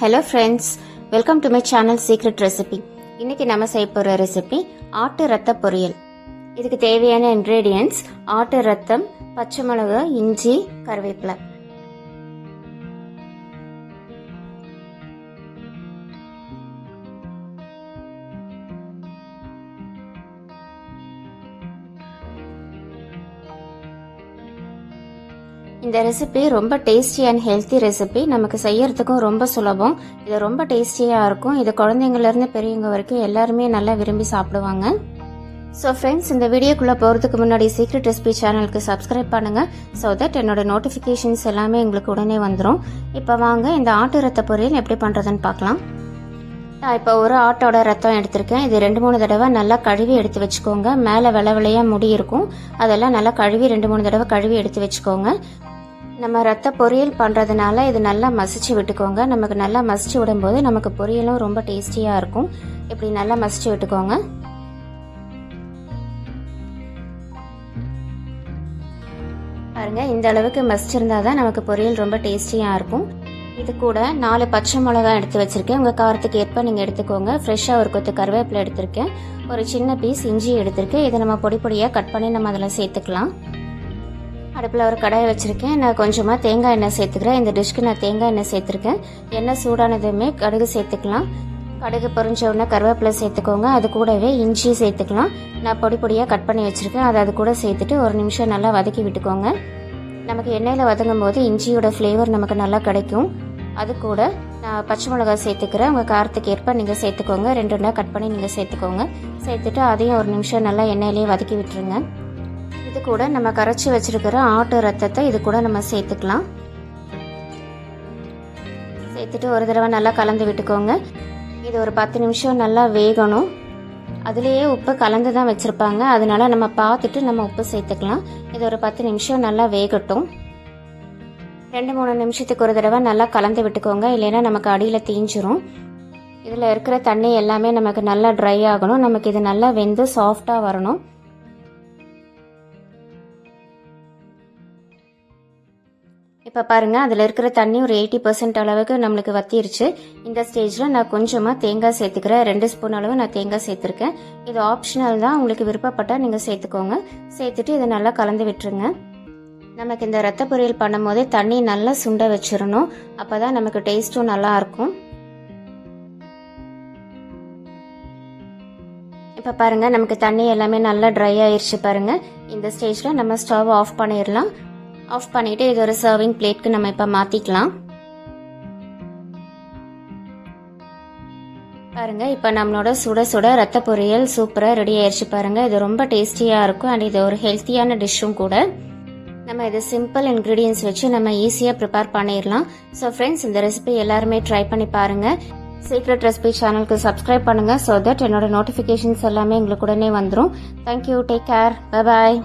Hello friends, welcome to my channel secret recipe. இன்னைக்கு நம்ம செய்ய போகிற ரெசிபி ஆட்டு ரத்த பொரியல். இதுக்கு தேவையான இன்க்ரீடியன்ட்ஸ் ஆட்டு ரத்தம், பச்சை மிளகாய், இஞ்சி, கருவேப்பிலை. இந்த ரெசிபி ரொம்ப டேஸ்டி அண்ட் ஹெல்த்தி ரெசிபி. நமக்கு செய்யறதுக்கும் ரொம்ப சுலபம். இது ரொம்ப டேஸ்டியாக இருக்கும். இது குழந்தைங்கள்லேருந்து பெரியவங்க வரைக்கும் எல்லாருமே நல்லா விரும்பி சாப்பிடுவாங்க. ஸோ ஃப்ரெண்ட்ஸ், இந்த வீடியோக்குள்ளே போகிறதுக்கு முன்னாடி சீக்ரெட் ரெசிபி சேனலுக்கு சப்ஸ்கிரைப் பண்ணுங்கள். ஸோ தட் என்னோட நோட்டிஃபிகேஷன்ஸ் எல்லாமே உங்களுக்கு உடனே வந்துடும். இப்போ வாங்க இந்த ஆட்டு ரத்த பொரியல் எப்படி பண்ணுறதுன்னு பார்க்கலாம். நான் இப்போ ஒரு ஆட்டோட ரத்தம் எடுத்திருக்கேன். இது 2-3 தடவை நல்லா கழுவி எடுத்து வச்சுக்கோங்க. மேலே வெள்ளையாக முடி இருக்கும், அதெல்லாம் நல்லா கழுவி 2-3 தடவை கழுவி எடுத்து வச்சுக்கோங்க. நம்ம ரத்த பொரியல் பண்ணுறதுனால இது நல்லா மசிச்சு விட்டுக்கோங்க. நமக்கு நல்லா மசிச்சு விடும்போது நமக்கு பொரியலும் ரொம்ப டேஸ்டியாக இருக்கும். இப்படி நல்லா மசிச்சு விட்டுக்கோங்க. பாருங்க, இந்த அளவுக்கு மசிச்சிருந்தா தான் நமக்கு பொரியல் ரொம்ப டேஸ்டியாக இருக்கும். இது கூட 4 பச்சை மிளகாய் எடுத்து வச்சிருக்கேன். உங்கள் காரத்துக்கு ஏற்ப நீங்கள் எடுத்துக்கோங்க. ஃப்ரெஷ்ஷாக ஒரு கொத்து கருவேப்பிலை எடுத்திருக்கேன். ஒரு சின்ன பீஸ் இஞ்சி எடுத்திருக்கேன். இதை நம்ம பொடி பொடியாக கட் பண்ணி நம்ம அதில் சேர்த்துக்கலாம். அடுப்பில் ஒரு கடாயை வச்சுருக்கேன். நான் கொஞ்சமாக தேங்காய் எண்ணெய் சேர்த்துக்கிறேன். இந்த டிஷ்க்கு நான் தேங்காய் எண்ணெய் சேர்த்துருக்கேன். எண்ணெய் சூடானதுமே கடுகு சேர்த்துக்கலாம். கடுகு பொரிஞ்ச உடனே கருவேப்பிலை சேர்த்துக்கோங்க. அது கூடவே இஞ்சி சேர்த்துக்கலாம். நான் பொடி பொடியாக கட் பண்ணி வச்சுருக்கேன். அதை அது கூட சேர்த்துட்டு ஒரு நிமிஷம் நல்லா வதக்கி விட்டுக்கோங்க. நமக்கு எண்ணெயில் வதங்கும் போது இஞ்சியோட ஃப்ளேவர் நமக்கு நல்லா கிடைக்கும். அது கூட நான் பச்சை மிளகாய் சேர்த்துக்கிறேன். உங்கள் காரத்துக்கு ஏற்ப நீங்கள் சேர்த்துக்கோங்க. 2 கட் பண்ணி நீங்கள் சேர்த்துக்கோங்க. சேர்த்துட்டு அதையும் ஒரு நிமிஷம் நல்லா எண்ணெயிலேயே வதக்கி விட்டுருங்க. இது கூட நம்ம கரைச்சி வச்சிருக்கிற ஆட்டு ரத்தத்தை இது கூட நம்ம சேர்த்துக்கலாம். சேர்த்துட்டு ஒரு தடவை நல்லா கலந்து விட்டுக்கோங்க. இது ஒரு 10 நிமிஷம் நல்லா வேகணும். அதுலேயே உப்பு கலந்து தான் வச்சுருப்பாங்க, அதனால நம்ம பார்த்துட்டு நம்ம உப்பு சேர்த்துக்கலாம். இது ஒரு 10 நிமிஷம் நல்லா வேகட்டும். 2-3 நிமிஷத்துக்கு ஒரு தடவை நல்லா கலந்து விட்டுக்கோங்க, இல்லைன்னா நமக்கு அடியில் தீஞ்சிரும். இதில் இருக்கிற தண்ணி எல்லாமே நமக்கு நல்லா ட்ரை ஆகணும். நமக்கு இது நல்லா வெந்து சாஃப்டாக வரணும். இப்போ பாருங்கள், அதில் இருக்கிற தண்ணி ஒரு 80% அளவுக்கு நம்மளுக்கு வத்திருச்சு. இந்த ஸ்டேஜில் நான் கொஞ்சமாக தேங்காய் சேர்த்துக்கிறேன். 2 ஸ்பூன் அளவு நான் தேங்காய் சேர்த்துருக்கேன். இது ஆப்ஷனல் தான், உங்களுக்கு விருப்பப்பட்டால் நீங்கள் சேர்த்துக்கோங்க. சேர்த்துட்டு இதை நல்லா கலந்து விட்டுருங்க. நமக்கு இந்த ரத்த பொரியல் பண்ணும் போதே தண்ணி நல்லா சுண்ட வச்சிடணும். அப்போ தான் நமக்கு டேஸ்ட்டும் நல்லா இருக்கும். இப்போ பாருங்கள், நமக்கு தண்ணி எல்லாமே நல்லா ட்ரை ஆயிடுச்சு. பாருங்கள், இந்த ஸ்டேஜில் நம்ம ஸ்டவ் ஆஃப் பண்ணிடலாம். ஆஃப் பண்ணிவிட்டு இது ஒரு சர்விங் பிளேட்க்கு நம்ம இப்போ மாற்றிக்கலாம். பாருங்கள், இப்போ நம்மளோட சுட சுட ரத்த பொரியல் சூப்பராக ரெடி ஆயிடுச்சு. பாருங்கள், இது ரொம்ப டேஸ்டியாக இருக்கும் அண்ட் இது ஒரு ஹெல்த்தியான டிஷ்ஷும் கூட. நம்ம இது சிம்பிள் இன்க்ரீடியன்ஸ் வச்சு நம்ம ஈஸியாக ப்ரிப்பேர் பண்ணிடலாம். ஸோ ஃப்ரெண்ட்ஸ், இந்த ரெசிபி எல்லாருமே ட்ரை பண்ணி பாருங்கள். சீக்ரெட் ரெசிபி சேனலுக்கு சப்ஸ்கிரைப் பண்ணுங்கள். ஸோ தட் என்னோட நோட்டிஃபிகேஷன்ஸ் எல்லாமே உங்களுக்கு உடனே வந்துடும். Thank you, take care, bye bye.